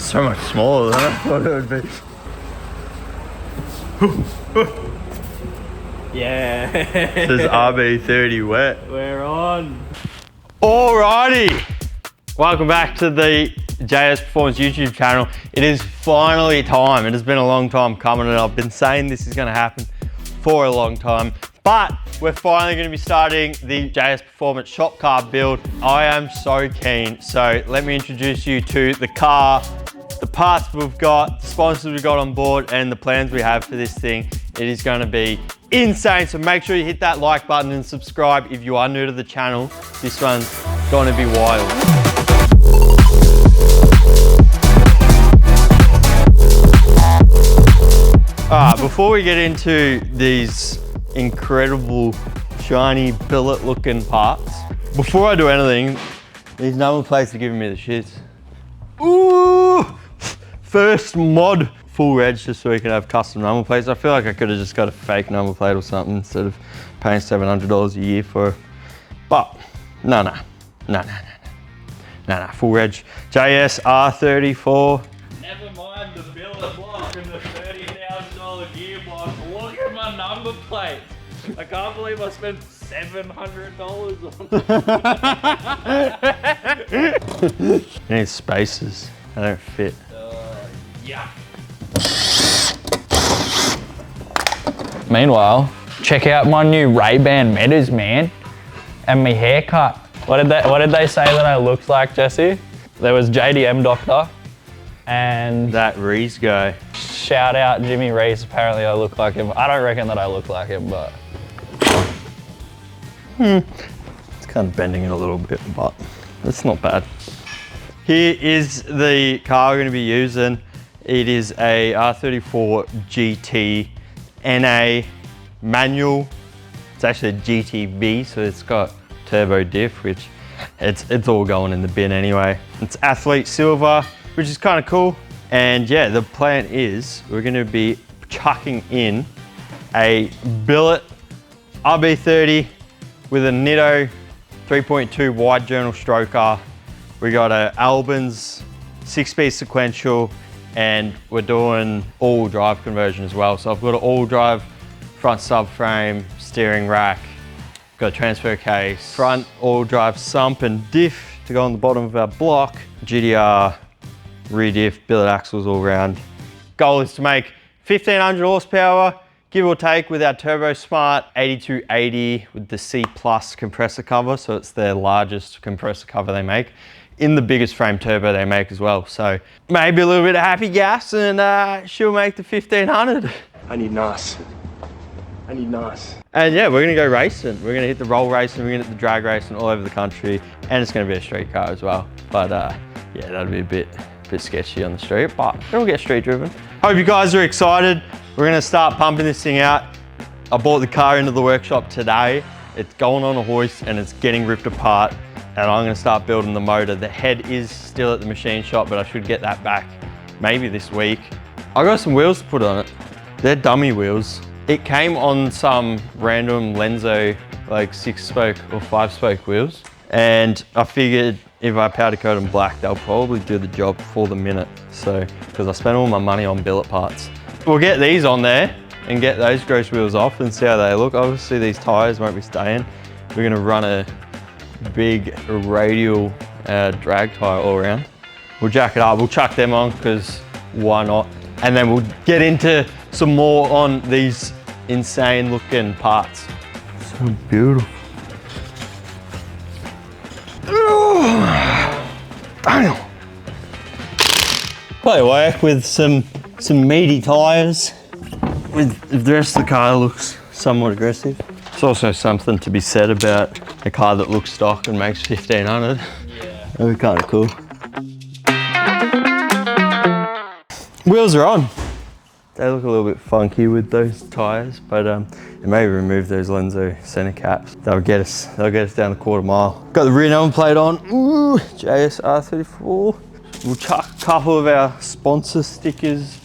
So much smaller than I thought it would be. Yeah. It says RB30 wet. We're on. Alrighty. Welcome back to the JS Performance YouTube channel. It is finally time. It has been a long time coming, and I've been saying this is going to happen for a long time. But we're finally going to be starting the JS Performance shop car build. I am so keen. So let me introduce you to the car, the parts we've got, the sponsors we've got on board, and the plans we have for this thing. It is going to be insane. So make sure you hit that like button and subscribe if you are new to the channel. This one's going to be wild. Before we get into these incredible shiny billet looking parts, before I do anything, these number plates are giving me the shits. Ooh! First mod full reg just so we can have custom number plates. I feel like I could have just got a fake number plate or something instead of paying $700 a year for it. But no, full reg. JSR34. Never mind the billet block and the $30,000 gearbox. Look at my number plate. I can't believe I spent $700 on them. I need spaces. They don't fit. Yeah. Meanwhile, check out my new Ray-Ban Metas, man, and my haircut. What did they say that I looked like, Jesse? There was JDM Doctor and That Reese guy. shout out Jimmy Reese. Apparently I look like him. I don't reckon that I look like him, but It's kind of bending it a little bit, but it's not bad. Here is the car we're going to be using. It is a R34 GT NA manual. It's actually a GTV, so it's got turbo diff, which it's all going in the bin anyway. It's athlete silver, which is kind of cool. And yeah, the plan is we're going to be chucking in a billet RB30 with a Nitto 3.2 wide journal stroker. We got a Albins 6-speed sequential, and we're doing all drive conversion as well. So I've got an all drive front subframe, steering rack, got a transfer case, front all drive sump and diff to go on the bottom of our block, GDR, rear diff, billet axles all round. Goal is to make 1500 horsepower, give or take, with our Turbo Smart 8280 with the C+ compressor cover. So it's their largest compressor cover they make, in the biggest frame turbo they make as well. So maybe a little bit of happy gas and she'll make the 1500. I need NOS. I need NOS. And yeah, we're gonna go racing. We're gonna hit the roll racing, we're gonna hit the drag racing all over the country, and it's gonna be a street car as well. But yeah, that'll be a bit sketchy on the street, but it'll get street driven. Hope you guys are excited. We're gonna start pumping this thing out. I brought the car into the workshop today. It's going on a hoist and it's getting ripped apart, and I'm gonna start building the motor. The head is still at the machine shop, but I should get that back maybe this week. I got some wheels to put on it. They're dummy wheels. It came on some random Lenzo, like 6-spoke or 5-spoke wheels. And I figured if I powder coat them black, they'll probably do the job for the minute. So, because I spent all my money on billet parts. We'll get these on there and get those gross wheels off and see how they look. Obviously these tires won't be staying. We're gonna run a big radial drag tire all around. We'll jack it up, we'll chuck them on because why not? And then we'll get into some more on these insane looking parts. So beautiful. Damn. Play work with some meaty tires. The rest of the car looks somewhat aggressive. It's also something to be said about a car that looks stock and makes 1500. Yeah. That'd be kind of cool. Wheels are on. They look a little bit funky with those tires, but maybe remove those Lenzo center caps. They'll get us down the quarter mile. Got the rear number plate on. Ooh, JSR34. We'll chuck a couple of our sponsor stickers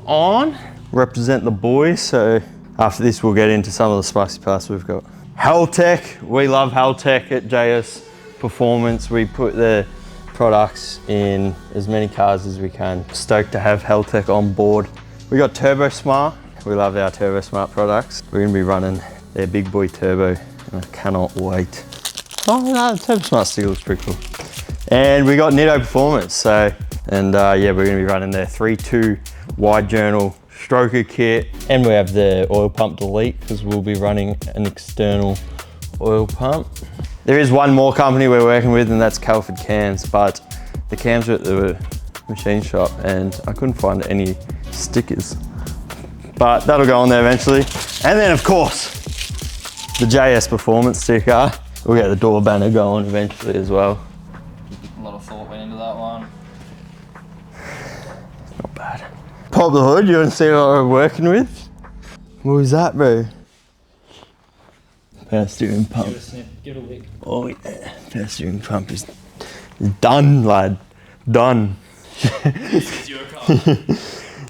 on. Represent the boys. So after this, we'll get into some of the spicy parts we've got. Haltech. We love Haltech at JS Performance. We put the products in as many cars as we can. Stoked to have Heltec on board. We got Turbo Smart. We love our Turbo Smart products. We're gonna be running their big boy turbo, and I cannot wait. Oh no, the Turbo Smart still looks pretty cool. And we got Nitto Performance, yeah, we're gonna be running their 3.2 wide journal stroker kit. And we have the oil pump delete because we'll be running an external oil pump. There is one more company we're working with, and that's Calford Cams, but the cams are at the machine shop and I couldn't find any stickers. But that'll go on there eventually. And then of course, the JS Performance sticker. We'll get the door banner going eventually as well. A lot of thought went into that one. Not bad. Pop the hood, you want to see what we're working with? What was that, bro? Power steering pump. Give it a sniff, give it a lick. Oh yeah, power steering pump is done, lad. Done. This is your car.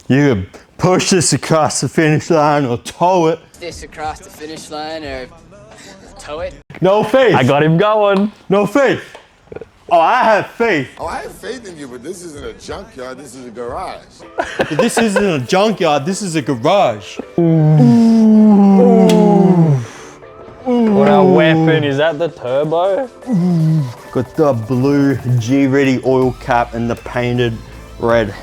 You can push this across the finish line or tow it. This across the finish line or tow it. No faith. I got him going. No faith. Oh, I have faith. Oh, I have faith in you, but this isn't a junkyard, this is a garage. This isn't a junkyard, this is a garage. What a weapon, is that the turbo? Got the blue G-Ready oil cap and the painted red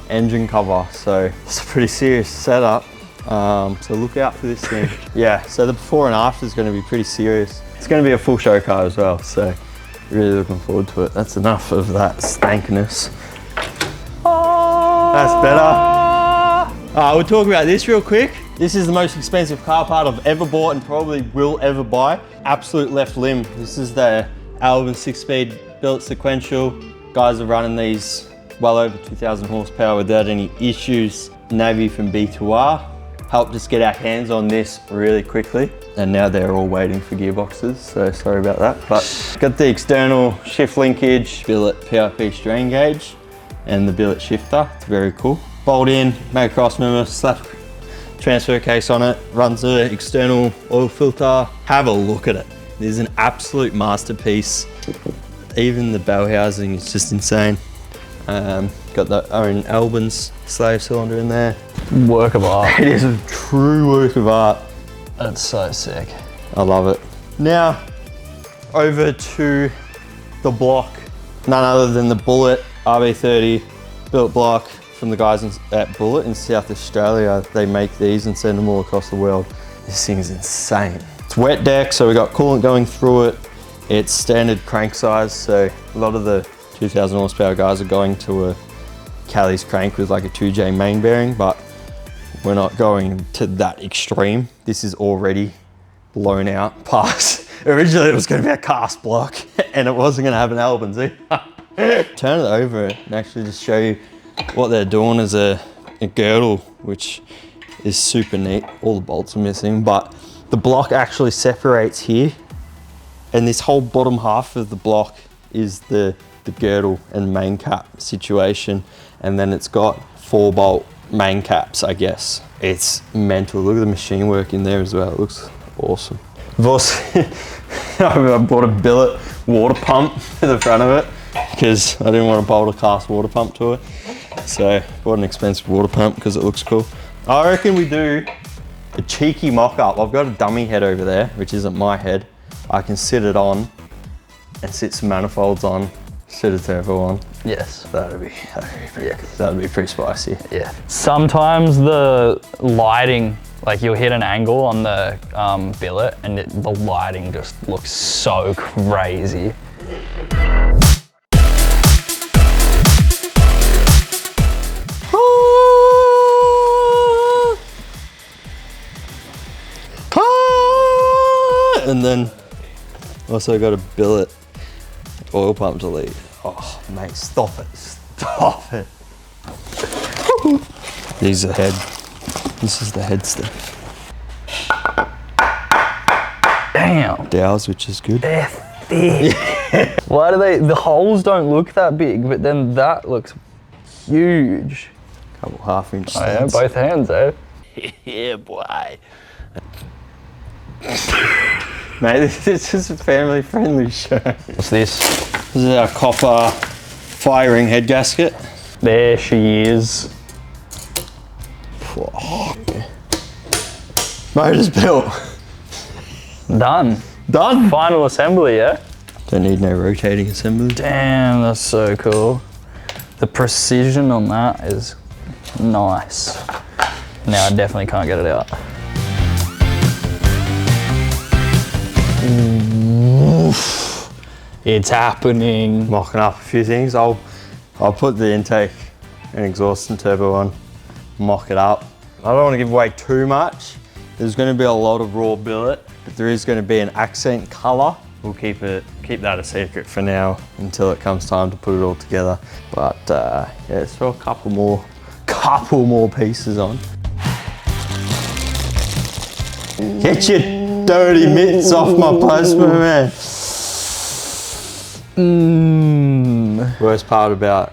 engine cover. So it's a pretty serious setup. So look out for this thing. Yeah, so the before and after is going to be pretty serious. It's going to be a full show car as well, so really looking forward to it. That's enough of that stankiness. That's better. We'll talk about this real quick. This is the most expensive car part I've ever bought and probably will ever buy. Absolute left limb. This is the Albins 6-speed billet sequential. Guys are running these well over 2,000 horsepower without any issues. Navy from B2R. Helped us get our hands on this really quickly. And now they're all waiting for gearboxes, so sorry about that. But got the external shift linkage, billet PIP strain gauge, and the billet shifter. It's very cool. Bolt in, make a cross member, slap transfer case on it, runs the external oil filter. Have a look at it. It is an absolute masterpiece. Even the bell housing is just insane. Got the own Albins slave cylinder in there. Work of art. It is a true work of art. That's so sick. I love it. Now, over to the block. None other than the BILLET RB30 billet block from the guys at BILLET in South Australia. They make these and send them all across the world. This thing is insane. It's wet deck, so we got coolant going through it. It's standard crank size, so a lot of the 2,000 horsepower guys are going to a Callie's crank with like a 2J main bearing, but we're not going to that extreme. This is already blown out past. Originally it was going to be a cast block and it wasn't going to have an Albins either. Turn it over and actually just show you what they're doing as a girdle, which is super neat. All the bolts are missing, but the block actually separates here, and this whole bottom half of the block is the girdle and main cap situation, and then it's got 4-bolt main caps, I guess. It's mental. Look at the machine work in there as well. It looks awesome. I've also I bought a billet water pump for the front of it because I didn't want to bolt a cast water pump to it. So I bought an expensive water pump because it looks cool. I reckon we do a cheeky mock-up. I've got a dummy head over there, which isn't my head. I can sit it on and sit some manifolds on, sit a turbo on. Yes. That'd be pretty spicy. Yeah. Sometimes the lighting, like you'll hit an angle on the billet and the lighting just looks so crazy. And then also got a billet oil pump delete. Oh mate, stop it, stop it. These are head. This is the head stuff. Damn. Dowels, which is good. They're thick. Why do the holes don't look that big, but then that looks huge. Couple half-inch Oh yeah, studs. both hands, eh? Yeah, boy. Mate, this is a family-friendly show. What's this? This is our copper firing head gasket. There she is. Motor's built. Done. Done. Final assembly, yeah? Don't need no rotating assembly. Damn, that's so cool. The precision on that is nice. Now I definitely can't get it out. Oof. It's happening. Mocking up a few things. I'll put the intake and exhaust and turbo on, mock it up. I don't want to give away too much. There's going to be a lot of raw billet, but there is going to be an accent color. We'll keep that a secret for now until it comes time to put it all together. But yeah, let's throw a couple more pieces on. Get your dirty mitts off my plasma, man. Worst part about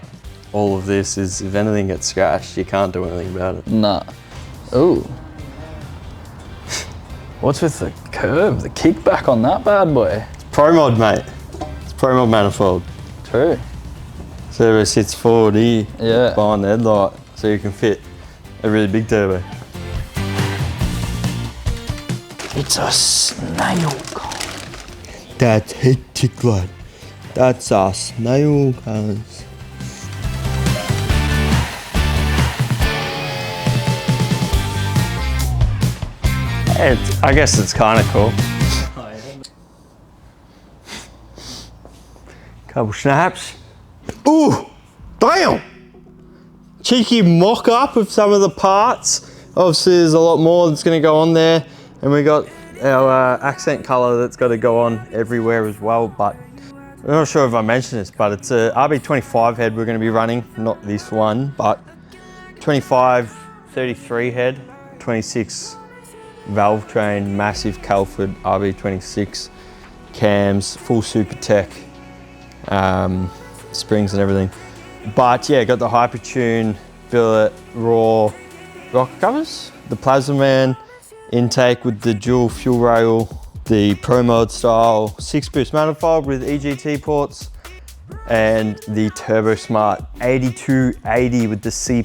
all of this is if anything gets scratched, you can't do anything about it. Nah. Ooh. What's with the curve, the kickback on that bad boy? Pro mod, mate. It's Pro mod manifold. True. Turbo sits forward here, Yeah. behind the headlight, so you can fit a really big turbo. It's a snail. That's hectic, lad. That's a snail, guys. I guess it's kind of cool. Couple snaps. Ooh, damn! Cheeky mock-up of some of the parts. Obviously there's a lot more that's gonna go on there. And we got our accent color that's got to go on everywhere as well. But I'm not sure if I mentioned this, but it's a RB25 head we're gonna be running. Not this one, but 25, 33 head, 26 valve train, massive Calford RB26 cams, full super tech, springs and everything. But yeah, got the Hypertune, billet, raw rocker covers, the Plasma Man intake with the dual fuel rail, the Pro Mod style 6-boost manifold with EGT ports, and the Turbo Smart 8280 with the C+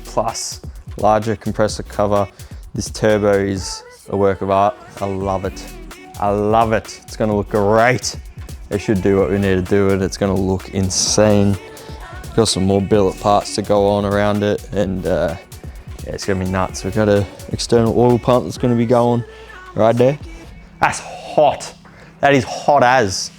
larger compressor cover. This turbo is a work of art. I love it. I love it. It's gonna look great. It should do what we need to do it. It's gonna look insane. Got some more billet parts to go on around it, and yeah, it's gonna be nuts. We've got an external oil pump that's gonna be going right there. That's hot. That is hot as.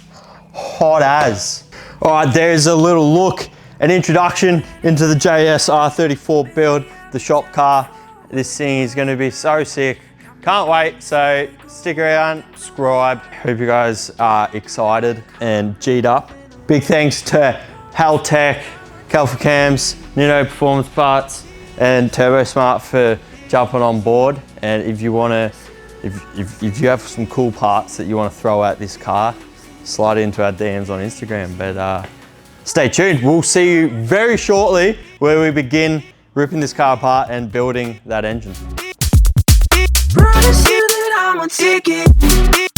Hot as. All right, there's a little look, an introduction into the JSR34 build, the shop car. This thing is gonna be so sick. Can't wait, so stick around, subscribe. Hope you guys are excited and G'd up. Big thanks to Haltech, Calfa Cams, Nino Performance Parts, and Turbo Smart for jumping on board. And if you wanna, if you have some cool parts that you wanna throw at this car, slide into our DMs on Instagram. But stay tuned. We'll see you very shortly where we begin ripping this car apart and building that engine. Promise you that I'm a ticket.